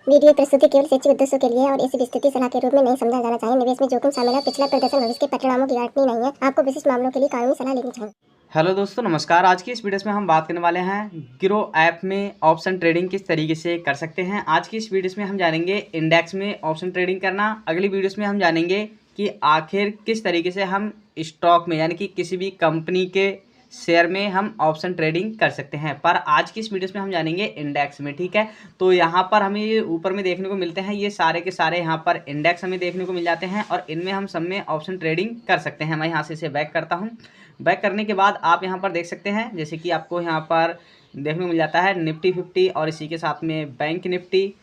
Video प्रस्तुति केवल शैक्षिक उद्देश्यों के लिए है और इसे विस्तृत सलाह के रूप में नहीं समझा जाना चाहिए। निवेश में जोखिम शामिल है। पिछला प्रदर्शन भविष्य के परिणामों की गारंटी नहीं है। आपको विशिष्ट मामलों के लिए कानूनी सलाह लेनी चाहिए। हेलो दोस्तों, नमस्कार। आज की इस वीडियो में हम बात करने वाले हैं गिरो ऐप में ऑप्शन ट्रेडिंग किस तरीके से कर सकते हैं। आज की इस वीडियो में हम जानेंगे इंडेक्स में ऑप्शन ट्रेडिंग करना। अगली वीडियोस में हम जानेंगे कि आखिर किस तरीके से हम स्टॉक में यानी कि किसी भी कंपनी के शेयर में हम ऑप्शन ट्रेडिंग कर सकते हैं। पर आज की इस वीडियो में हम जानेंगे इंडेक्स में, ठीक है। तो यहाँ पर हमें ये ऊपर में देखने को मिलते हैं, ये सारे के सारे यहाँ पर इंडेक्स हमें देखने को मिल जाते हैं और इनमें हम सब में ऑप्शन ट्रेडिंग कर सकते हैं। मैं यहाँ से इसे बैक करता हूँ। बैक करने के बाद आप यहाँ पर देख सकते हैं, जैसे कि आपको यहाँ पर देखने को मिल जाता है निफ्टी 50 और इसी के साथ में बैंक निफ्टी,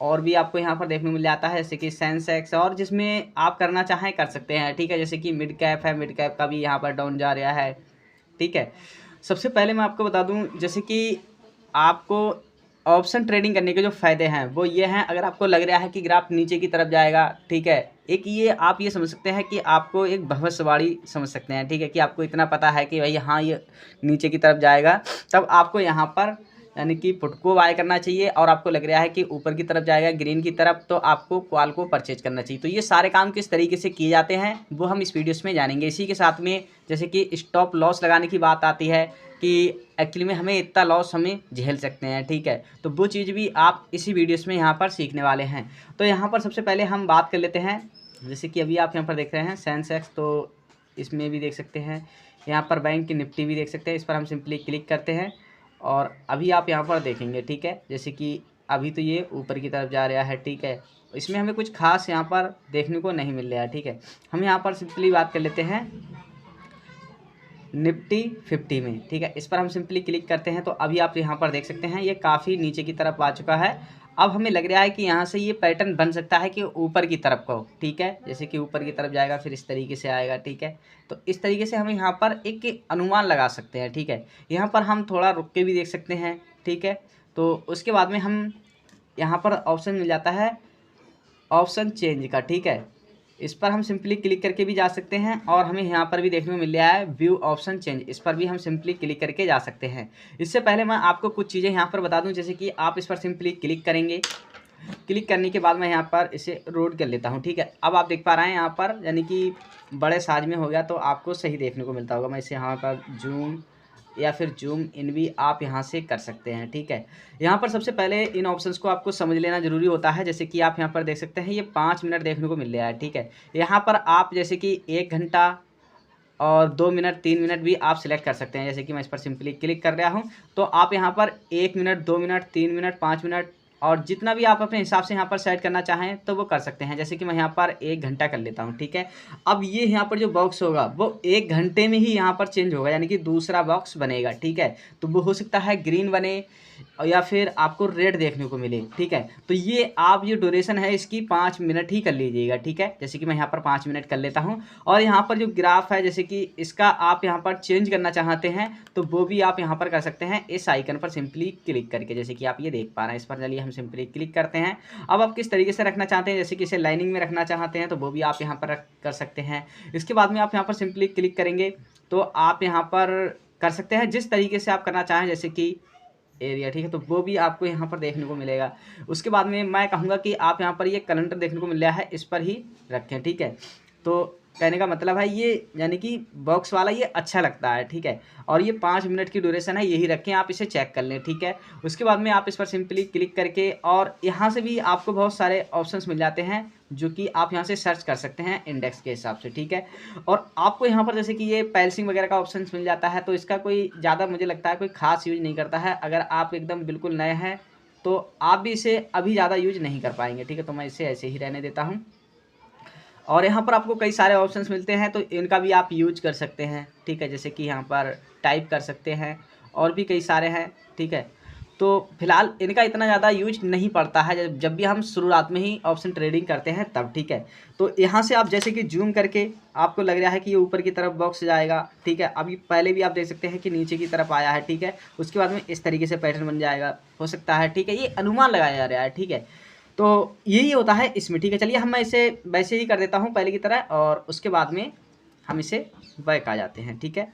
और भी आपको यहाँ पर देखने को मिल जाता है जैसे कि सेंसेक्स, और जिसमें आप करना चाहें कर सकते हैं, ठीक है। जैसे कि मिड कैप है, मिड कैप का भी यहाँ पर डाउन जा रहा है, ठीक है। सबसे पहले मैं आपको बता दूं, जैसे कि आपको ऑप्शन ट्रेडिंग करने के जो फ़ायदे हैं वो ये हैं। अगर आपको लग रहा है कि ग्राफ नीचे की तरफ जाएगा, ठीक है, एक ये आप ये समझ सकते हैं कि आपको एक भविष्यवाणी समझ सकते हैं, ठीक है, कि आपको इतना पता है कि भाई हाँ ये नीचे की तरफ जाएगा, तब आपको यहाँ पर यानी कि पुट को बाय करना चाहिए। और आपको लग रहा है कि ऊपर की तरफ जाएगा ग्रीन की तरफ, तो आपको कॉल को परचेज करना चाहिए। तो ये सारे काम किस तरीके से किए जाते हैं वो हम इस वीडियोस में जानेंगे। इसी के साथ में जैसे कि स्टॉप लॉस लगाने की बात आती है कि एक्चुअली में हमें इतना लॉस हमें झेल सकते हैं, ठीक है, तो वो चीज़ भी आप इसी वीडियोस में यहाँ पर सीखने वाले हैं। तो यहाँ पर सबसे पहले हम बात कर लेते हैं, जैसे कि अभी आप यहाँ पर देख रहे हैं सेंसेक्स, तो इसमें भी देख सकते हैं, यहाँ पर बैंक की निफ्टी भी देख सकते हैं। इस पर हम सिंपली क्लिक करते हैं और अभी आप यहाँ पर देखेंगे, ठीक है, जैसे कि अभी तो ये ऊपर की तरफ जा रहा है, ठीक है। इसमें हमें कुछ खास यहाँ पर देखने को नहीं मिल रहा है, ठीक है। हम यहाँ पर सिंपली बात कर लेते हैं निफ्टी 50 में, ठीक है। इस पर हम सिंपली क्लिक करते हैं तो अभी आप यहाँ पर देख सकते हैं ये काफ़ी नीचे की तरफ आ चुका है। अब हमें लग रहा है कि यहाँ से ये पैटर्न बन सकता है कि ऊपर की तरफ को, ठीक है, जैसे कि ऊपर की तरफ जाएगा फिर इस तरीके से आएगा, ठीक है। तो इस तरीके से हम यहाँ पर एक अनुमान लगा सकते हैं, ठीक है। यहाँ पर हम थोड़ा रुक के भी देख सकते हैं, ठीक है। तो उसके बाद में हम यहाँ पर ऑप्शन मिल जाता है ऑप्शन चेंज का, ठीक है। इस पर हम सिंपली क्लिक करके भी जा सकते हैं और हमें यहाँ पर भी देखने को मिल रहा है व्यू ऑप्शन चेंज, इस पर भी हम सिंपली क्लिक करके जा सकते हैं। इससे पहले मैं आपको कुछ चीज़ें यहाँ पर बता दूँ, जैसे कि आप इस पर सिंपली क्लिक करेंगे। क्लिक करने के बाद मैं यहाँ पर इसे रोड कर लेता हूँ, ठीक है। अब आप देख पा रहे हैं यहाँ पर यानी कि बड़े साइज में हो गया तो आपको सही देखने को मिलता होगा। मैं इसे यहाँ पर जूम या फिर जूम इन भी आप यहाँ से कर सकते हैं, ठीक है। यहाँ पर सबसे पहले इन ऑप्शंस को आपको समझ लेना ज़रूरी होता है। जैसे कि आप यहाँ पर देख सकते हैं ये 5 मिनट देखने को मिल रहा है, ठीक है। यहाँ पर आप जैसे कि 1 घंटा और 2 मिनट 3 मिनट भी आप सिलेक्ट कर सकते हैं। जैसे कि मैं इस पर सिंपली क्लिक कर रहा हूँ तो आप यहाँ पर 1 मिनट 2 मिनट 3 मिनट 5 मिनट और जितना भी आप अपने हिसाब से यहाँ पर सेट करना चाहें तो वो कर सकते हैं। जैसे कि मैं यहाँ पर 1 घंटा कर लेता हूँ, ठीक है। अब ये यहाँ पर जो बॉक्स होगा वो 1 घंटे में ही यहाँ पर चेंज होगा, यानी कि दूसरा बॉक्स बनेगा, ठीक है। तो वो हो सकता है ग्रीन बने या फिर आपको रेड देखने को मिले, ठीक है। तो ये आप ये ड्यूरेशन है इसकी 5 मिनट ही कर लीजिएगा, ठीक है। जैसे कि मैं यहाँ पर 5 मिनट कर लेता हूँ और यहाँ पर जो ग्राफ है जैसे कि इसका आप यहाँ पर चेंज करना चाहते हैं तो वो भी आप यहाँ पर कर सकते हैं इस आइकन पर सिंपली क्लिक करके, जैसे कि आप ये देख पा रहे हैं। इस पर चलिए हम सिंपली क्लिक करते हैं। अब आप किस तरीके से रखना चाहते हैं, जैसे कि इसे लाइनिंग में रखना चाहते हैं तो वो भी आप यहाँ पर कर सकते हैं। इसके बाद में आप यहाँ पर सिंपली क्लिक करेंगे तो आप यहाँ पर कर सकते हैं जिस तरीके से आप करना चाहें, जैसे कि एरिया, ठीक है, तो वो भी आपको यहाँ पर देखने को मिलेगा। उसके बाद में मैं कहूँगा कि आप यहाँ पर ये कैलेंडर देखने को मिल रहा है इस पर ही रखें, ठीक है। तो कहने का मतलब है ये यानी कि बॉक्स वाला ये अच्छा लगता है, ठीक है। और ये 5 मिनट की ड्यूरेशन है, यही रखें, आप इसे चेक कर लें, ठीक है। उसके बाद में आप इस पर सिंपली क्लिक करके और यहाँ से भी आपको बहुत सारे ऑप्शंस मिल जाते हैं जो कि आप यहाँ से सर्च कर सकते हैं इंडेक्स के हिसाब से, ठीक है। और आपको यहाँ पर जैसे कि ये पैल्सिंग वगैरह का ऑप्शन मिल जाता है तो इसका कोई ज़्यादा मुझे लगता है कोई खास यूज नहीं करता है। अगर आप एकदम बिल्कुल नए हैं तो आप भी इसे अभी ज़्यादा यूज नहीं कर पाएंगे, ठीक है। तो मैं इसे ऐसे ही रहने देता हूँ। और यहाँ पर आपको कई सारे ऑप्शंस मिलते हैं तो इनका भी आप यूज कर सकते हैं, ठीक है। जैसे कि यहाँ पर टाइप कर सकते हैं और भी कई सारे हैं, ठीक है। तो फिलहाल इनका इतना ज़्यादा यूज नहीं पड़ता है जब भी हम शुरुआत में ही ऑप्शन ट्रेडिंग करते हैं तब, ठीक है। तो यहाँ से आप जैसे कि जूम करके आपको लग रहा है कि ये ऊपर की तरफ बॉक्स जाएगा, ठीक है। अभी पहले भी आप देख सकते हैं कि नीचे की तरफ आया है, ठीक है। उसके बाद में इस तरीके से पैटर्न बन जाएगा, हो सकता है, ठीक है। ये अनुमान लगाया जा रहा है, ठीक है। तो यही होता है इसमें, ठीक है। चलिए मैं इसे वैसे ही कर देता हूँ पहले की तरह और उसके बाद में हम इसे बैक आ जाते हैं, ठीक है।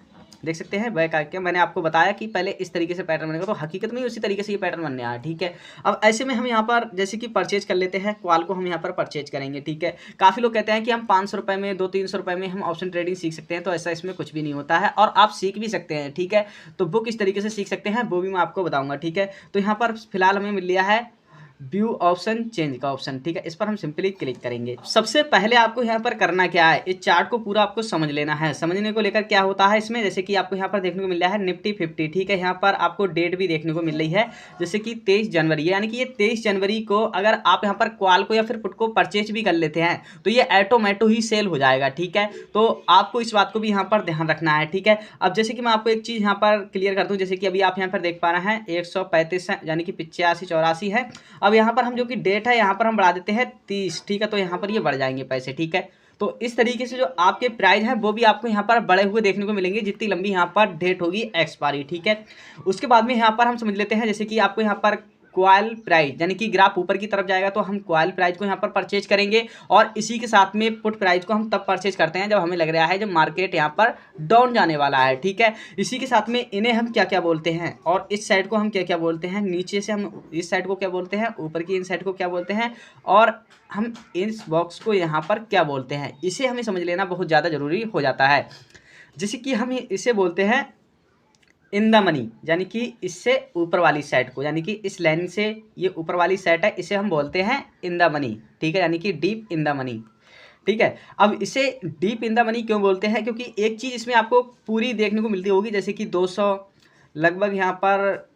देख सकते हैं बैक आके मैंने आपको बताया कि पहले इस तरीके से पैटर्न बनेगा, तो हकीकत में उसी तरीके से ये पैटर्न बनने आया, ठीक है। अब ऐसे में हम यहाँ पर जैसे कि परचेज कर लेते हैं, कॉल को हम यहाँ पर परचेज करेंगे, ठीक है। काफ़ी लोग कहते हैं कि हम 500 रुपये में 200-300 रुपये में हम ऑप्शन ट्रेडिंग सीख सकते हैं, तो ऐसा इसमें कुछ भी नहीं होता है और आप सीख भी सकते हैं, ठीक है। तो वो किस तरीके से सीख सकते हैं वो भी मैं आपको बताऊँगा, ठीक है। तो यहाँ पर फिलहाल हमें मिल लिया है व्यू ऑप्शन चेंज का ऑप्शन, ठीक है। इस पर हम सिंपली क्लिक करेंगे। सबसे पहले आपको यहाँ पर करना क्या है, इस चार्ट को पूरा आपको समझ लेना है। समझने को लेकर क्या होता है इसमें, जैसे कि आपको यहाँ पर देखने को मिल रहा है निफ्टी 50, ठीक है। यहाँ पर आपको डेट भी देखने को मिल रही है जैसे कि 23 जनवरी, यानी कि ये 23 जनवरी को अगर आप यहाँ पर कॉल को या फिर पुट को परचेज भी कर लेते हैं तो ये ऑटोमेटो ही सेल हो जाएगा, ठीक है। तो आपको इस बात को भी यहाँ पर ध्यान रखना है, ठीक है। अब जैसे कि मैं आपको एक चीज़ यहाँ पर क्लियर कर दूँ, जैसे कि अभी आप यहाँ पर देख पा रहे हैं 135 है, यानी कि 85-84 है। अब यहाँ पर हम जो कि डेट है यहाँ पर हम बढ़ा देते हैं 30, ठीक है। तो यहाँ पर ये बढ़ जाएंगे पैसे, ठीक है। तो इस तरीके से जो आपके प्राइस हैं वो भी आपको यहाँ पर बढ़े हुए देखने को मिलेंगे जितनी लंबी यहाँ पर डेट होगी एक्सपायरी, ठीक है। उसके बाद में यहाँ पर हम समझ लेते हैं जैसे कि आपको यहाँ पर कॉइल प्राइस, यानी कि ग्राफ ऊपर की तरफ जाएगा तो हम कॉइल प्राइस को यहाँ पर परचेज करेंगे और इसी के साथ में पुट प्राइस को हम तब परचेज करते हैं जब हमें लग रहा है जब मार्केट यहाँ पर डाउन जाने वाला है, ठीक है। इसी के साथ में इन्हें हम क्या क्या बोलते हैं और इस साइड को हम क्या क्या बोलते हैं, नीचे से हम इस साइड को क्या बोलते हैं, ऊपर की इन साइड को क्या बोलते हैं और हम इस बॉक्स को यहाँ पर क्या बोलते हैं, इसे हमें समझ लेना बहुत ज़्यादा ज़रूरी हो जाता है। जैसे कि हम इसे बोलते हैं इन द मनी, यानी कि इससे ऊपर वाली साइड को, यानी कि इस लाइन से ये ऊपर वाली साइड है, इसे हम बोलते हैं इन द मनी, ठीक है, यानी कि डीप इन द मनी, ठीक है। अब इसे डीप इन द मनी क्यों बोलते हैं, क्योंकि एक चीज़ इसमें आपको पूरी देखने को मिलती होगी जैसे कि 200 लगभग यहाँ पर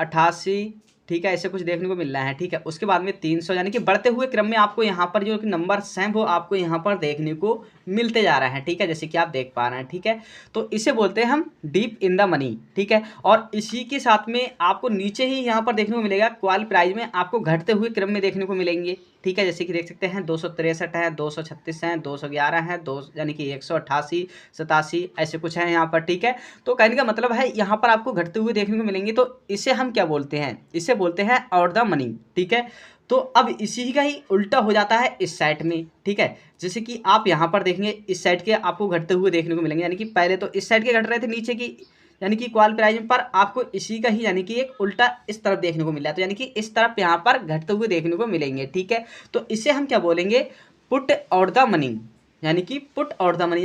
88, ठीक है, ऐसे कुछ देखने को मिल रहा है, ठीक है। उसके बाद में 300, यानी कि बढ़ते हुए क्रम में आपको यहाँ पर जो नंबर्स हैं वो आपको यहाँ पर देखने को मिलते जा रहे हैं, ठीक है, जैसे कि आप देख पा रहे हैं, ठीक है। तो इसे बोलते हैं हम डीप इन द मनी, ठीक है। और इसी के साथ में आपको नीचे ही यहाँ पर देखने को मिलेगा कॉल प्राइस में आपको घटते हुए क्रम में देखने को मिलेंगे, ठीक है। जैसे कि देख सकते हैं 263 है, 236 हैं, 211 हैं, यानी कि 188, 87 ऐसे कुछ है यहाँ पर, ठीक है। तो कहने का मतलब है यहाँ पर आपको घटते हुए देखने को मिलेंगे, तो इसे हम क्या बोलते हैं, इसे बोलते हैं आउट द मनी, ठीक है। तो अब इसी का ही उल्टा हो जाता है इस साइड में, ठीक है। जैसे कि आप यहाँ पर देखेंगे इस साइड के आपको घटते हुए देखने को मिलेंगे, यानी कि पहले तो इस साइड के घट रहे थे नीचे की, यानी कि कॉल प्राइस पर आपको इसी का ही यानी कि एक उल्टा इस तरफ देखने को मिल रहा है, तो यानी कि इस तरफ यहाँ पर घटते हुए देखने को मिलेंगे, ठीक है। तो इसे हम क्या बोलेंगे, पुट आउट द मनी, यानी कि पुट आउट द मनी,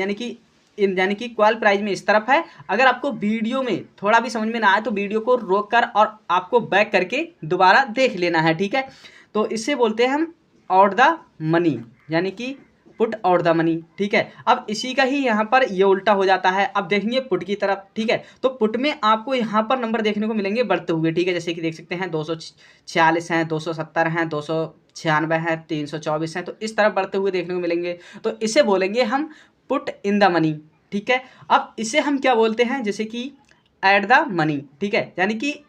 यानी कि कॉल प्राइस में इस तरफ है। अगर आपको वीडियो में थोड़ा भी समझ में ना आए तो वीडियो को रोक कर और आपको बैक करके दोबारा देख लेना है, ठीक है। तो इससे बोलते हैं हम आउट द मनी, यानी कि पुट आउट द मनी, ठीक है। अब इसी का ही यहाँ पर ये उल्टा हो जाता है। अब देखेंगे पुट की तरफ, ठीक है। तो पुट में आपको यहाँ पर नंबर देखने को मिलेंगे बढ़ते हुए, ठीक है। जैसे कि देख सकते हैं 246 हैं, 270 हैं, 296 हैं, 324 हैं, तो इस तरफ बढ़ते हुए देखने को मिलेंगे। तो इसे बोलेंगे हम पुट इन द मनी, ठीक है। अब इसे हम क्या बोलते हैं, जैसे कि ऐड द मनी, ठीक है, यानी कि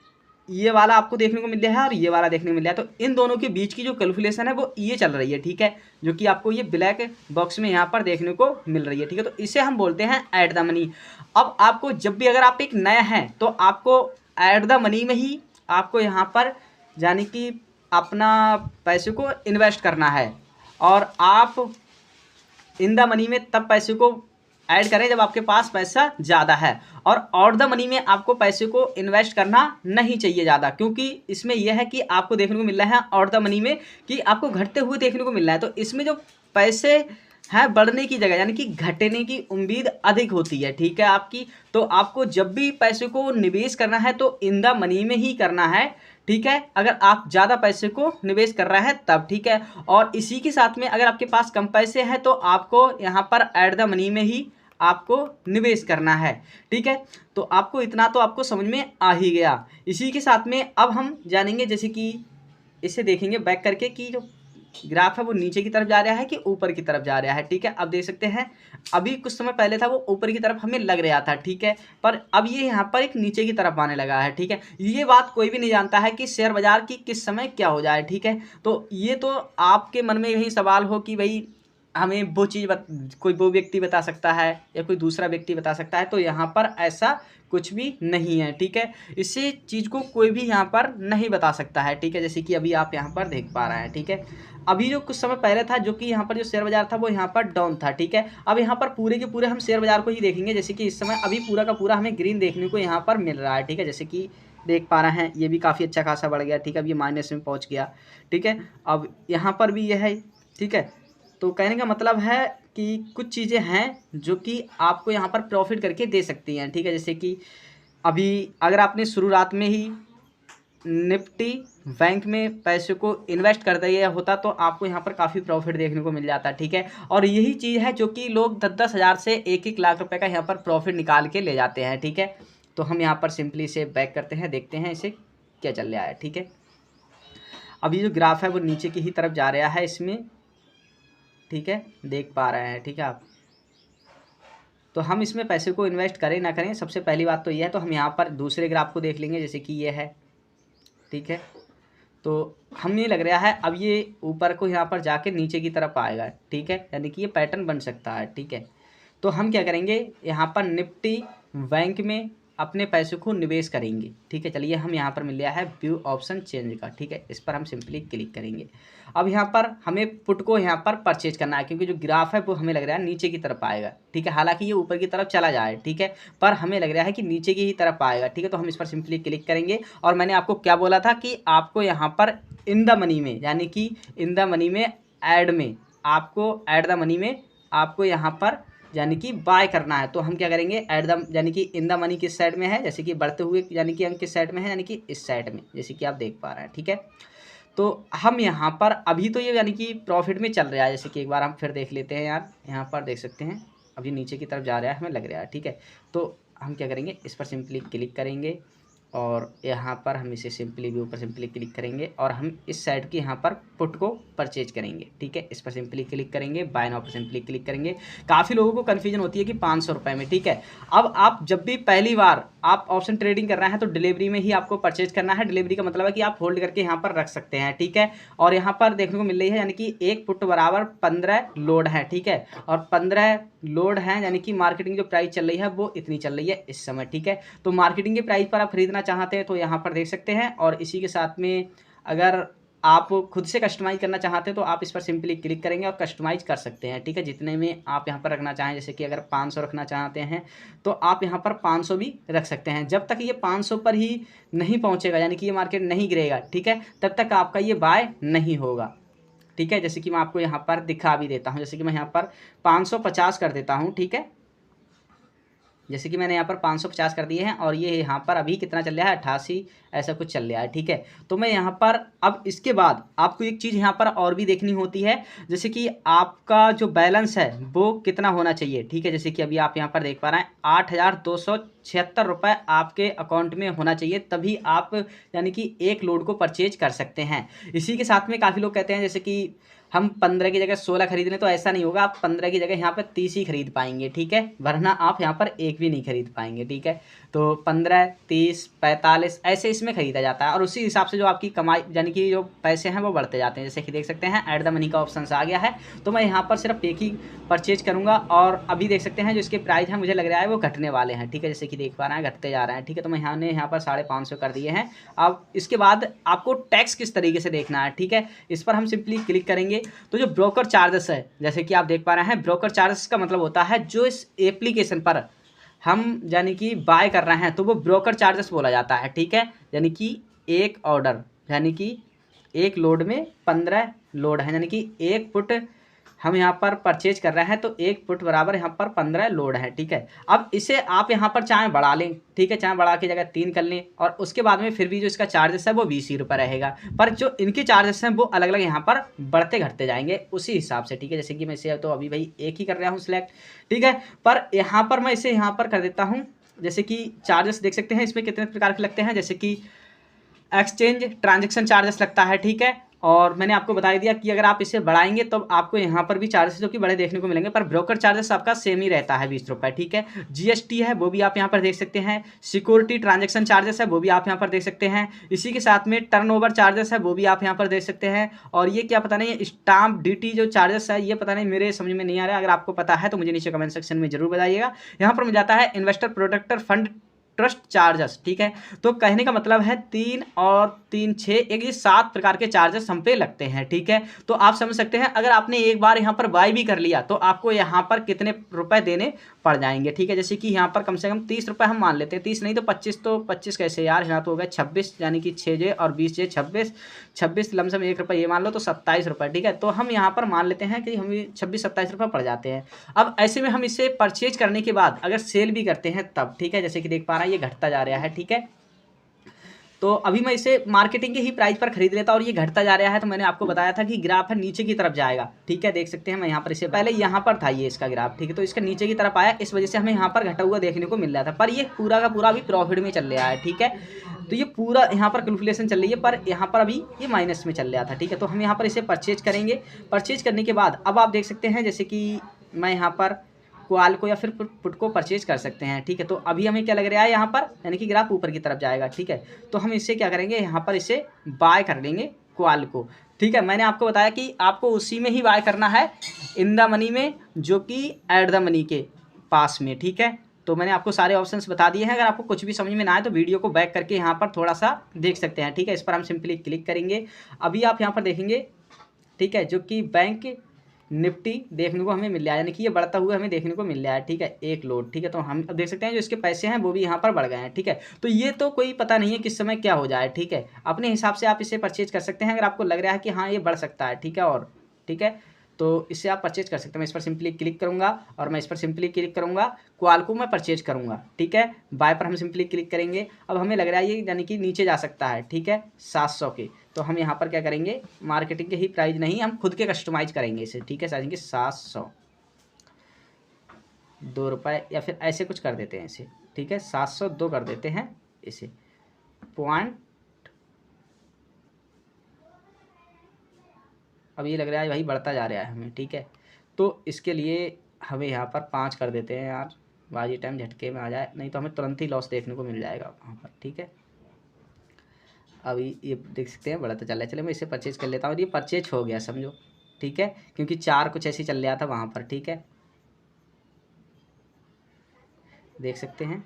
ये वाला आपको देखने को मिल रहा है और ये वाला देखने को मिल रहा है, तो इन दोनों के बीच की जो कैलकुलेशन है वो ये चल रही है, ठीक है, जो कि आपको ये ब्लैक बॉक्स में यहाँ पर देखने को मिल रही है, ठीक है। तो इसे हम बोलते हैं ऐड द मनी। अब आपको जब भी अगर आप एक नया हैं तो आपको ऐड द मनी में ही आपको यहाँ पर यानी कि अपना पैसे को इन्वेस्ट करना है, और आप इन द मनी में तब पैसे को ऐड करें जब आपके पास पैसा ज़्यादा है, और आउट द मनी में आपको पैसे को इन्वेस्ट करना नहीं चाहिए ज़्यादा, क्योंकि इसमें यह है कि आपको देखने को मिल रहा है आउट द मनी में कि आपको घटते हुए देखने को मिल रहा है, तो इसमें जो पैसे हैं बढ़ने की जगह यानी कि घटने की उम्मीद अधिक होती है, ठीक है आपकी। तो आपको जब भी पैसे को निवेश करना है तो इन द मनी में ही करना है, ठीक है, अगर आप ज़्यादा पैसे को निवेश कर रहे हैं तब, ठीक है। और इसी के साथ में अगर आपके पास कम पैसे हैं तो आपको यहाँ पर ऐड द मनी में ही आपको निवेश करना है, ठीक है। तो आपको इतना तो आपको समझ में आ ही गया। इसी के साथ में अब हम जानेंगे, जैसे कि इसे देखेंगे बैक करके कि जो ग्राफ है वो नीचे की तरफ जा रहा है कि ऊपर की तरफ जा रहा है, ठीक है। अब देख सकते हैं अभी कुछ समय पहले था वो ऊपर की तरफ हमें लग रहा था, ठीक है, पर अब ये यहाँ पर एक नीचे की तरफ आने लगा है, ठीक है। ये बात कोई भी नहीं जानता है कि शेयर बाजार की किस समय क्या हो जाए, ठीक है। तो ये तो आपके मन में यही सवाल हो कि भाई हमें वो चीज़ कोई वो व्यक्ति बता सकता है या कोई दूसरा व्यक्ति बता सकता है, तो यहाँ पर ऐसा कुछ भी नहीं है, ठीक है। इसी चीज़ को कोई भी यहाँ पर नहीं बता सकता है, ठीक है। जैसे कि अभी आप यहाँ पर देख पा रहे हैं, ठीक है। अभी जो कुछ समय पहले था, जो कि यहाँ पर जो शेयर बाज़ार था वो यहाँ पर डाउन था, ठीक है। अब यहाँ पर पूरे के पूरे हम शेयर बाज़ार को ही देखेंगे, जैसे कि इस समय अभी पूरा का पूरा हमें ग्रीन देखने को यहाँ पर मिल रहा है, ठीक है। जैसे कि देख पा रहे हैं, ये भी काफ़ी अच्छा खासा बढ़ गया, ठीक है। अब ये माइनस में पहुँच गया, ठीक है। अब यहाँ पर भी ये है, ठीक है। तो कहने का मतलब है कि कुछ चीज़ें हैं जो कि आपको यहाँ पर प्रॉफिट करके दे सकती हैं, ठीक है। जैसे कि अभी अगर आपने शुरू रात में ही निफ्टी बैंक में पैसे को इन्वेस्ट कर दिया होता तो आपको यहाँ पर काफ़ी प्रॉफिट देखने को मिल जाता, ठीक है। और यही चीज़ है जो कि लोग 10-10 हज़ार से 1-1 लाख रुपए का यहाँ पर प्रॉफिट निकाल के ले जाते हैं, ठीक है। तो हम यहाँ पर सिंपली इसे बैक करते हैं, देखते हैं इसे क्या चल रहा है, ठीक है। अभी जो ग्राफ है वो नीचे की ही तरफ जा रहा है इसमें, ठीक है, देख पा रहे हैं, ठीक है आप। तो हम इसमें पैसे को इन्वेस्ट करें ना करें, सबसे पहली बात तो ये है, तो हम यहाँ पर दूसरे ग्राफ को देख लेंगे, जैसे कि ये है, ठीक है। तो हमें लग रहा है अब ये ऊपर को यहाँ पर जाके नीचे की तरफ आएगा, ठीक है, यानी कि ये पैटर्न बन सकता है, ठीक है। तो हम क्या करेंगे, यहाँ पर निफ्टी बैंक में अपने पैसे को निवेश करेंगे, ठीक है। चलिए हम यहाँ पर मिल गया है व्यू ऑप्शन चेंज का, ठीक है। इस पर हम सिंपली क्लिक करेंगे। अब यहाँ पर हमें पुट को यहाँ पर परचेज करना है, क्योंकि जो ग्राफ है वो हमें लग रहा है नीचे की तरफ आएगा, ठीक है। हालांकि ये ऊपर की तरफ चला जाए, ठीक है, पर हमें लग रहा है कि नीचे की ही तरफ आएगा, ठीक है। तो हम इस पर सिंपली क्लिक करेंगे। और मैंने आपको क्या बोला था कि आपको यहाँ पर इन द मनी में, यानी कि इन द मनी में ऐड में आपको ऐड द मनी में आपको यहाँ पर यानी कि बाय करना है। तो हम क्या करेंगे, ऐड द यानी कि इन द मनी किस साइड में है, जैसे कि बढ़ते हुए यानी कि अंक किस साइड में है, यानी कि इस साइड में, जैसे कि आप देख पा रहे हैं, ठीक है। तो हम यहाँ पर अभी तो ये यानी कि प्रॉफिट में चल रहा है, जैसे कि एक बार हम फिर देख लेते हैं यार, यहाँ पर देख सकते हैं अभी नीचे की तरफ जा रहा है, हमें लग रहा है, ठीक है। तो हम क्या करेंगे, इस पर सिंपली क्लिक करेंगे और यहाँ पर हम इसे सिंपली व्यू पर सिंपली क्लिक करेंगे और हम इस साइड की यहाँ पर पुट को परचेज करेंगे, ठीक है। इस पर सिंपली क्लिक करेंगे, बाय नाउ पर सिंपली क्लिक करेंगे। काफ़ी लोगों को कन्फ्यूजन होती है कि 500 रुपये में, ठीक है। अब आप जब भी पहली बार आप ऑप्शन ट्रेडिंग कर रहे हैं तो डिलीवरी में ही आपको परचेज करना है। डिलीवरी का मतलब है कि आप होल्ड करके यहाँ पर रख सकते हैं, ठीक है। और यहाँ पर देखने को मिल रही है यानी कि एक पुट बराबर 15 लोड है, ठीक है। और 15 लोड है, यानी कि मार्केटिंग जो प्राइस चल रही है वो इतनी चल रही है इस समय, ठीक है। तो मार्केटिंग के प्राइस पर आप खरीदना चाहते हैं तो यहाँ पर देख सकते हैं। और इसी के साथ में अगर आप खुद से कस्टमाइज़ करना चाहते हैं तो आप इस पर सिंपली क्लिक करेंगे और कस्टमाइज़ कर सकते हैं, ठीक है, जितने में आप यहाँ पर रखना चाहें। जैसे कि अगर 500 रखना चाहते हैं तो आप यहाँ पर 500 भी रख सकते हैं। जब तक ये 500 पर ही नहीं पहुँचेगा, यानी कि ये मार्केट नहीं गिरेगा, ठीक है, तब तक आपका ये बाय नहीं होगा, ठीक है। जैसे कि मैं आपको यहाँ पर दिखा भी देता हूँ, जैसे कि मैं यहाँ पर 550 कर देता हूँ, ठीक है। जैसे कि मैंने यहाँ पर 550 कर दिए हैं और ये यहाँ पर अभी कितना चल रहा है, 88 ऐसा कुछ चल रहा है, ठीक है। तो मैं यहाँ पर अब इसके बाद आपको एक चीज़ यहाँ पर और भी देखनी होती है, जैसे कि आपका जो बैलेंस है वो कितना होना चाहिए, ठीक है। जैसे कि अभी आप यहाँ पर देख पा रहे हैं 8,276 रुपये आपके अकाउंट में होना चाहिए, तभी आप यानी कि एक लोड को परचेज कर सकते हैं। इसी के साथ में काफ़ी लोग कहते हैं जैसे कि हम 15 की जगह 16 खरीद लें, तो ऐसा नहीं होगा। आप 15 की जगह यहाँ पर 30 ही खरीद पाएंगे, ठीक है, वरना आप यहाँ पर एक भी नहीं खरीद पाएंगे, ठीक है। तो 15, 30, 45 ऐसे इसमें खरीदा जाता है और उसी हिसाब से जो आपकी कमाई यानी कि जो पैसे हैं वो बढ़ते जाते हैं। जैसे कि देख सकते हैं ऐड द मनी का ऑप्शन आ गया है, तो मैं यहाँ पर सिर्फ एक ही परचेज करूँगा और अभी देख सकते हैं जो इसके प्राइस हैं मुझे लग रहा है वो घटने वाले हैं, ठीक है। जैसे कि देख पा रहे हैं घटते जा रहे हैं, ठीक है। तो मैं यहाँ पर 550 कर दिए हैं। अब इसके बाद आपको टैक्स किस तरीके से देखना है, ठीक है, इस पर हम सिंपली क्लिक करेंगे। तो जो ब्रोकर चार्जेस है, जैसे कि आप देख पा रहे हैं, ब्रोकर चार्जेस का मतलब होता है जो इस एप्लीकेशन पर हम यानी कि बाय कर रहे हैं तो वो ब्रोकर चार्जेस बोला जाता है, ठीक है। यानी कि एक ऑर्डर यानी कि एक लोड में 15 लोड है, यानी कि एक पुट हम यहाँ पर परचेज कर रहे हैं तो एक पुट बराबर यहाँ पर 15 लोड है, ठीक है। अब इसे आप यहाँ पर चाहे बढ़ा लें, ठीक है, चाहे बढ़ा के जगह 3 कर लें और उसके बाद में फिर भी जो इसका चार्जेस है वो 20 रुपये रहेगा, पर जो इनके चार्जेस हैं वो अलग अलग यहाँ पर बढ़ते घटते जाएंगे उसी हिसाब से, ठीक है। जैसे कि मैं इसे तो अभी भाई एक ही कर रहा हूँ सिलेक्ट, ठीक है, पर यहाँ पर मैं इसे यहाँ पर कर देता हूँ। जैसे कि चार्जेस देख सकते हैं इसमें कितने प्रकार के लगते हैं, जैसे कि एक्सचेंज ट्रांजेक्शन चार्जेस लगता है, ठीक है। और मैंने आपको बता दिया कि अगर आप इसे बढ़ाएंगे तो आपको यहाँ पर भी चार्जेस जो कि बड़े देखने को मिलेंगे, पर ब्रोकर चार्जेस आपका सेम ही रहता है 20 रुपये, ठीक है। जीएसटी है वो भी आप यहाँ पर देख सकते हैं, सिक्योरिटी ट्रांजैक्शन चार्जेस है वो भी आप यहाँ पर देख सकते हैं, इसी के साथ में टर्नओवर चार्जेस है वो भी आप यहाँ पर देख सकते हैं। और ये क्या पता नहीं स्टाम्प ड्यूटी जो चार्जेस है ये पता नहीं, मेरे समझ में नहीं आ रहा है, अगर आपको पता है तो मुझे नीचे कमेंट सेक्शन में जरूर बताइएगा। यहाँ पर मिल जाता है investor protector fund trust charges, ठीक है। तो कहने का मतलब है 3 और 3 6 एक ये 7 प्रकार के चार्जेस हम पे लगते हैं, ठीक है। तो आप समझ सकते हैं अगर आपने एक बार यहाँ पर बाय भी कर लिया तो आपको यहाँ पर कितने रुपए देने पड़ जाएंगे, ठीक है। जैसे कि यहाँ पर कम से कम 30 रुपये हम मान लेते हैं, 30 नहीं तो 25, तो 25 कैसे यार, यहाँ तो हो गया 26, यानी कि 6J और 20J 26 लमसम 1 रुपये ये मान लो तो 27 रुपये, ठीक है। तो हम यहाँ पर मान लेते हैं कि हमें 26-27 रुपये पड़ जाते हैं। अब ऐसे में हम इसे परचेज करने के बाद अगर सेल भी करते हैं तब, ठीक है, जैसे कि देख पा रहे हैं ये घटता जा रहा है, ठीक है। तो अभी मैं इसे मार्केटिंग के ही प्राइस पर खरीद लेता और ये घटता जा रहा है, तो मैंने आपको बताया था कि ग्राफ है नीचे की तरफ जाएगा, ठीक है। देख सकते हैं मैं यहाँ पर इसे पहले यहाँ पर था ये इसका ग्राफ, ठीक है, तो इसका नीचे की तरफ आया, इस वजह से हमें यहाँ पर घटा हुआ देखने को मिल रहा था, पर ये पूरा का पूरा अभी प्रॉफिट में चल रहा है, ठीक है। तो ये पूरा यहाँ पर कैलकुलेशन चल रही है, पर यहाँ पर अभी ये माइनस में चल रहा था, ठीक है। तो हम यहाँ पर इसे परचेज करेंगे, परचेज करने के बाद अब आप देख सकते हैं जैसे कि मैं यहाँ पर कॉल को या फिर पुट को परचेज कर सकते हैं, ठीक है। तो अभी हमें क्या लग रहा है यहाँ पर, यानी कि ग्राफ ऊपर की तरफ जाएगा, ठीक है। तो हम इससे क्या करेंगे, यहाँ पर इसे बाय कर लेंगे कॉल को, ठीक है। मैंने आपको बताया कि आपको उसी में ही बाय करना है, इन द मनी में, जो कि एट द मनी के पास में, ठीक है। तो मैंने आपको सारे ऑप्शंस बता दिए हैं, अगर आपको कुछ भी समझ में ना आए तो वीडियो को बैक करके यहाँ पर थोड़ा सा देख सकते हैं, ठीक है। इस पर हम सिंपली क्लिक करेंगे, अभी आप यहाँ पर देखेंगे, ठीक है, जो कि बैंक निफ्टी देखने को हमें मिल रहा है, यानी कि ये बढ़ता हुआ हमें देखने को मिल रहा है, ठीक है, एक लोड, ठीक है। तो हम अब देख सकते हैं जो इसके पैसे हैं वो भी यहाँ पर बढ़ गए हैं, ठीक है। तो ये तो कोई पता नहीं है किस समय क्या हो जाए, ठीक है। अपने हिसाब से आप इसे परचेज कर सकते हैं अगर आपको लग रहा है कि हाँ ये बढ़ सकता है, ठीक है। और ठीक है, तो इससे आप परचेज कर सकते हैं। मैं इस पर सिंपली क्लिक करूँगा और मैं इस पर सिंपली क्लिक करूँगा, कॉल को मैं परचेज करूँगा, ठीक है। बाय पर हम सिंपली क्लिक करेंगे, अब हमें लग रहा है ये यानी कि नीचे जा सकता है, ठीक है, 700 के। तो हम यहाँ पर क्या करेंगे, मार्केटिंग के ही प्राइस नहीं, हम खुद के कस्टमाइज करेंगे इसे, ठीक है। समझेंगे 700 2 रुपये या फिर ऐसे कुछ कर देते हैं इसे, ठीक है, 702 कर देते हैं इसे, पॉइंट। अब ये लग रहा है भाई बढ़ता जा रहा है हमें, ठीक है। तो इसके लिए हमें यहाँ पर 5 कर देते हैं यार, बाजी टाइम झटके में आ जाए, नहीं तो हमें तुरंत ही लॉस देखने को मिल जाएगा वहाँ पर, ठीक है। अभी ये देख सकते हैं बढ़ता चल रहा है, चलिए मैं इसे परचेज कर लेता हूँ और ये परचेज हो गया समझो, ठीक है, क्योंकि 4 कुछ ऐसे चल रहा था वहाँ पर, ठीक है। देख सकते हैं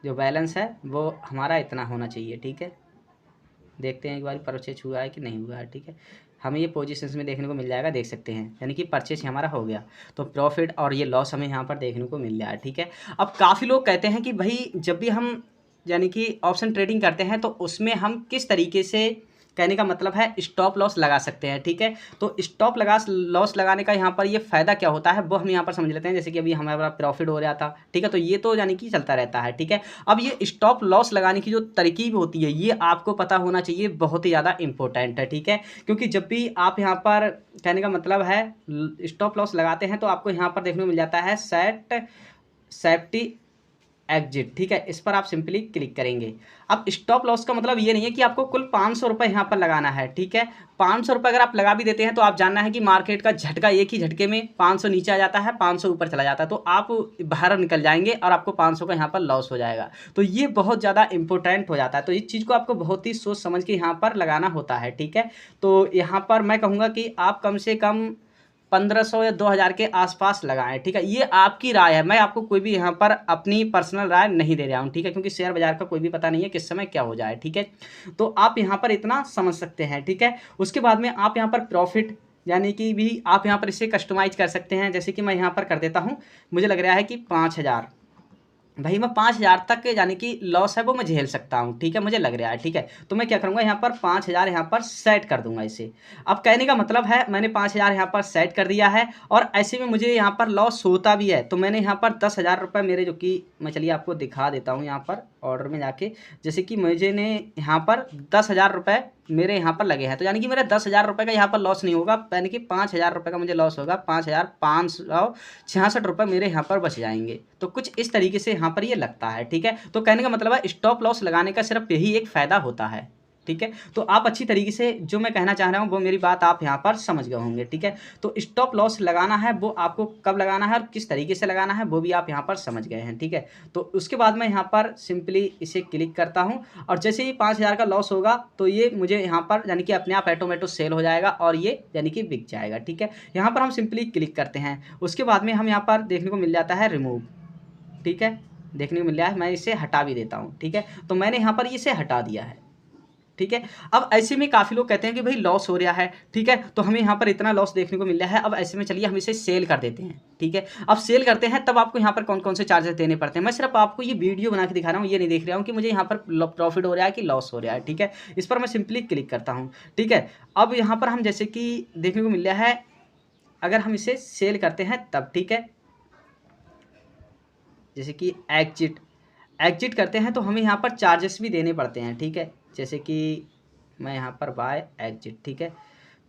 जो बैलेंस है वो हमारा इतना होना चाहिए, ठीक है। देखते हैं एक बार परचेज हुआ है कि नहीं हुआ है, ठीक है। हमें ये पोजीशंस में देखने को मिल जाएगा, देख सकते हैं, यानी कि परचेज हमारा हो गया। तो प्रॉफिट और ये लॉस हमें यहाँ पर देखने को मिल रहा है, ठीक है। अब काफ़ी लोग कहते हैं कि भाई जब भी हम यानी कि ऑप्शन ट्रेडिंग करते हैं तो उसमें हम किस तरीके से, कहने का मतलब है स्टॉप लॉस लगा सकते हैं, ठीक है। तो स्टॉप लॉस लगाने का यहाँ पर ये फ़ायदा क्या होता है वो हम यहाँ पर समझ लेते हैं। जैसे कि अभी हमारा प्रॉफिट हो रहा था, ठीक है, तो ये तो यानी कि चलता रहता है, ठीक है। अब ये स्टॉप लॉस लगाने की जो तरकीब होती है ये आपको पता होना चाहिए, बहुत ही ज़्यादा इंपॉर्टेंट है, ठीक है। क्योंकि जब भी आप यहाँ पर, कहने का मतलब है, स्टॉप लॉस लगाते हैं तो आपको यहाँ पर देखने को मिल जाता है सेफ्टी एग्जिट, ठीक है। इस पर आप सिंपली क्लिक करेंगे। अब स्टॉप लॉस का मतलब ये नहीं है कि आपको कुल 500 रुपये यहाँ पर लगाना है, ठीक है। 500 रुपये अगर आप लगा भी देते हैं तो आप जानना है कि मार्केट का झटका एक ही झटके में 500 नीचे आ जाता है, 500 ऊपर चला जाता है, तो आप बाहर निकल जाएंगे और आपको 500 का यहाँ पर लॉस हो जाएगा। तो ये बहुत ज़्यादा इंपॉर्टेंट हो जाता है, तो इस चीज़ को आपको बहुत ही सोच समझ के यहाँ पर लगाना होता है, ठीक है। तो यहाँ पर मैं कहूँगा कि आप कम से कम 1500 या 2000 के आसपास लगाएं, ठीक है। ये आपकी राय है, मैं आपको कोई भी यहाँ पर अपनी पर्सनल राय नहीं दे रहा हूँ, ठीक है, क्योंकि शेयर बाजार का कोई भी पता नहीं है किस समय क्या हो जाए, ठीक है। तो आप यहाँ पर इतना समझ सकते हैं, ठीक है। उसके बाद में आप यहाँ पर प्रॉफिट यानी कि भी आप यहाँ पर इसे कस्टमाइज कर सकते हैं। जैसे कि मैं यहाँ पर कर देता हूँ, मुझे लग रहा है कि 5000, भाई मैं 5000 तक यानी कि लॉस है वो मैं झेल सकता हूँ, ठीक है, मुझे लग रहा है, ठीक है। तो मैं क्या करूँगा, यहाँ पर 5000 यहाँ पर सेट कर दूंगा इसे। अब कहने का मतलब है मैंने 5000 यहाँ पर सेट कर दिया है और ऐसे में मुझे यहाँ पर लॉस होता भी है तो मैंने यहाँ पर 10,000 रुपये मेरे, जो कि मैं चलिए आपको दिखा देता हूँ यहाँ पर ऑर्डर में जाके, जैसे कि मुझे ने यहाँ पर 10,000 रुपये मेरे यहाँ पर लगे हैं, तो यानी कि मेरा 10,000 रुपये का यहाँ पर लॉस नहीं होगा, यानी कि 5,000 रुपये का मुझे लॉस होगा, 5,566 रुपये मेरे यहाँ पर बच जाएंगे। तो कुछ इस तरीके से यहाँ पर ये लगता है, ठीक है। तो कहने का मतलब है स्टॉप लॉस लगाने का सिर्फ यही एक फ़ायदा होता है, ठीक है। तो आप अच्छी तरीके से जो मैं कहना चाह रहा हूँ वो मेरी बात आप यहाँ पर समझ गए होंगे, ठीक है। तो स्टॉप लॉस लगाना है वो आपको कब लगाना है और किस तरीके से लगाना है वो भी आप यहाँ पर समझ गए हैं, ठीक है। तो उसके बाद मैं यहाँ पर सिंपली इसे क्लिक करता हूँ और जैसे ही 5,000 का लॉस होगा तो ये मुझे यहाँ पर यानी कि अपने आप ऑटोमेटिक सेल हो जाएगा और ये यानी कि बिक जाएगा, ठीक है। यहाँ पर हम सिंपली क्लिक करते हैं, उसके बाद में हम यहाँ पर देखने को मिल जाता है रिमूव, ठीक है, देखने को मिल रहा है। मैं इसे हटा भी देता हूँ, ठीक है। तो मैंने यहाँ पर इसे हटा दिया है, ठीक है। अब ऐसे में काफ़ी लोग कहते हैं कि भाई लॉस हो रहा है, ठीक है, तो हमें यहाँ पर इतना लॉस देखने को मिल रहा है। अब ऐसे में चलिए हम इसे सेल कर देते हैं, ठीक है। अब सेल करते हैं तब आपको यहाँ पर कौन कौन से चार्जेस देने पड़ते हैं, मैं सिर्फ आपको ये वीडियो बना के दिखा रहा हूँ, ये नहीं देख रहा हूँ कि मुझे यहाँ पर प्रॉफिट हो रहा है कि लॉस हो रहा है, ठीक है। इस पर मैं सिंपली क्लिक करता हूँ, ठीक है। अब यहाँ पर हम जैसे कि देखने को मिल रहा है अगर हम इसे सेल करते हैं तब, ठीक है, जैसे कि एग्जिट करते हैं तो हमें यहाँ पर चार्जेस भी देने पड़ते हैं, ठीक है। जैसे कि मैं यहाँ पर बाय एग्जिट, ठीक है,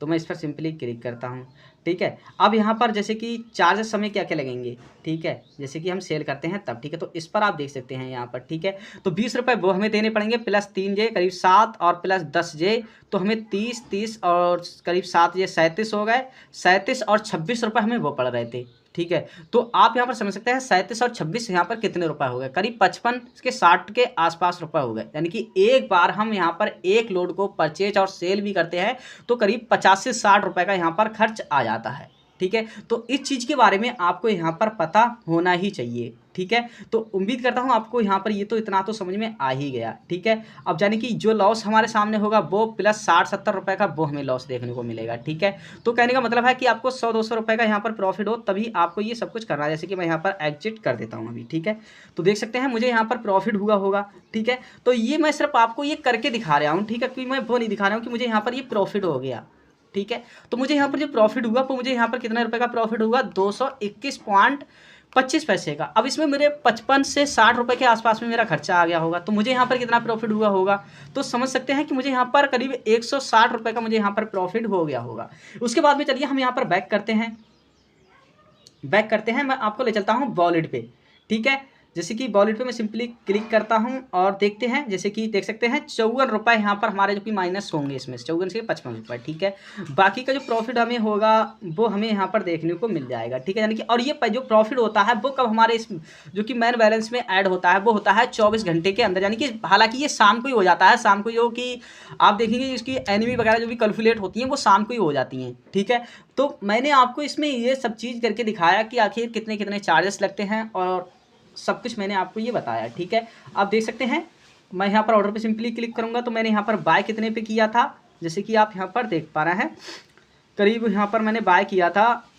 तो मैं इस पर सिंपली क्लिक करता हूँ, ठीक है। अब यहाँ पर जैसे कि चार्जेस हमें क्या क्या लगेंगे, ठीक है, जैसे कि हम सेल करते हैं तब, ठीक है। तो इस पर आप देख सकते हैं यहाँ पर, ठीक है। तो 20 रुपये वो हमें देने पड़ेंगे प्लस 3J करीब 7 और प्लस 10J, तो हमें 30 और करीब 7J 37 हो गए। 37 और 26 रुपये हमें वो पड़ रहे थे, ठीक है। तो आप यहाँ पर समझ सकते हैं 37 और 26 यहाँ पर कितने रुपए हो गए, करीब 55 के 60 के आसपास रुपए हो गए। यानी कि एक बार हम यहाँ पर एक लोड को परचेज और सेल भी करते हैं तो करीब 50 से 60 रुपए का यहाँ पर खर्च आ जाता है, ठीक है। तो इस चीज़ के बारे में आपको यहाँ पर पता होना ही चाहिए, ठीक है। तो उम्मीद करता हूँ आपको यहाँ पर ये तो इतना तो समझ में आ ही गया, ठीक है। अब यानी कि जो लॉस हमारे सामने होगा वो प्लस 60-70 रुपए का वो हमें लॉस देखने को मिलेगा, ठीक है। तो कहने का मतलब है कि आपको 100-200 रुपए का यहाँ पर प्रॉफिट हो तभी आपको ये सब कुछ करना है। जैसे कि मैं यहाँ पर एग्जिट कर देता हूँ अभी, ठीक है। तो देख सकते हैं मुझे यहाँ पर प्रॉफिट हुआ होगा, ठीक है। तो ये मैं सिर्फ आपको ये करके दिखा रहा हूँ, ठीक है, क्योंकि मैं वो नहीं दिखा रहा हूँ कि मुझे यहाँ पर ये प्रॉफिट हो गया, ठीक है। तो मुझे यहाँ पर जो प्रॉफिट हुआ वो मुझे यहाँ पर कितने रुपए का प्रॉफिट हुआ, 221.25 पैसे का। अब इसमें मेरे 55 से 60 रुपए के आसपास में मेरा खर्चा आ गया होगा, तो मुझे यहाँ पर कितना प्रॉफिट हुआ होगा, तो समझ सकते हैं कि मुझे यहाँ पर करीब 160 रुपए का मुझे यहाँ पर प्रॉफिट हो गया होगा। उसके बाद में चलिए हम यहाँ पर बैक करते हैं, मैं आपको ले चलता हूँ वॉलेट पे, ठीक है। जैसे कि वॉलेट पे मैं सिंपली क्लिक करता हूं और देखते हैं, जैसे कि देख सकते हैं 54 रुपये यहाँ पर हमारे जो कि माइनस होंगे इसमें, 54 से 55 रुपये, ठीक है। बाकी का जो प्रॉफिट हमें होगा वो हमें यहाँ पर देखने को मिल जाएगा, ठीक है। यानी कि और ये जो प्रॉफिट होता है वो कब हमारे इस जो कि मेन बैलेंस में ऐड होता है वो होता है 24 घंटे के अंदर। यानी कि हालांकि ये शाम को ही हो जाता है, शाम को जो कि आप देखेंगे इसकी एनिमी वगैरह जो भी कैलकुलेट होती हैं वो शाम को ही हो जाती हैं, ठीक है। तो मैंने आपको इसमें ये सब चीज़ करके दिखाया कि आखिर कितने कितने चार्जेस लगते हैं और सब कुछ मैंने आपको ये बताया, ठीक है। आप देख सकते हैं मैं यहाँ पर ऑर्डर पे सिंपली क्लिक करूँगा तो मैंने यहाँ पर बाय कितने पे किया था, जैसे कि आप यहाँ पर देख पा रहे हैं करीब यहाँ पर मैंने बाय किया था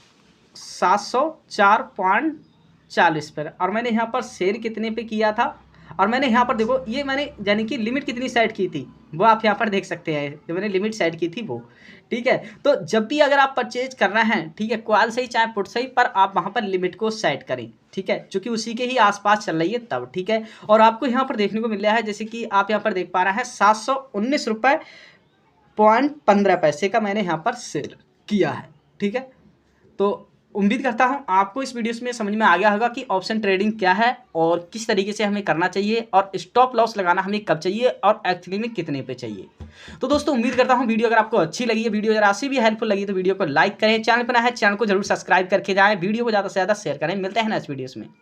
704.40 पर, और मैंने यहाँ पर सेल कितने पे किया था, और मैंने यहाँ पर देखो ये मैंने यानी कि लिमिट कितनी सेट की थी वो आप यहाँ पर देख सकते हैं, जो मैंने लिमिट सेट की थी वो, ठीक है। तो जब भी अगर आप परचेज कर रहे हैं, ठीक है, कॉल सही चाहे पुट सही, पर आप वहाँ पर लिमिट को सेट करें, ठीक है, क्योंकि उसी के ही आसपास चल रही है तब, ठीक है। और आपको यहाँ पर देखने को मिल रहा है जैसे कि आप यहाँ पर देख पा रहे हैं 719 रुपये 15 पैसे का मैंने यहाँ पर सेल किया है, ठीक है। तो उम्मीद करता हूं आपको इस वीडियो में समझ में आ गया होगा कि ऑप्शन ट्रेडिंग क्या है और किस तरीके से हमें करना चाहिए और स्टॉप लॉस लगाना हमें कब चाहिए और एक्चुअली में कितने पे चाहिए। तो दोस्तों उम्मीद करता हूं वीडियो अगर आपको अच्छी लगी है, वीडियो जरा सी भी हेल्पफुल लगी तो वीडियो को लाइक करें, चैनल पर नया है चैनल को जरूर सब्सक्राइब करके जाएं, वीडियो को ज़्यादा से ज़्यादा शेयर करें। मिलते हैं नेक्स्ट वीडियोस में।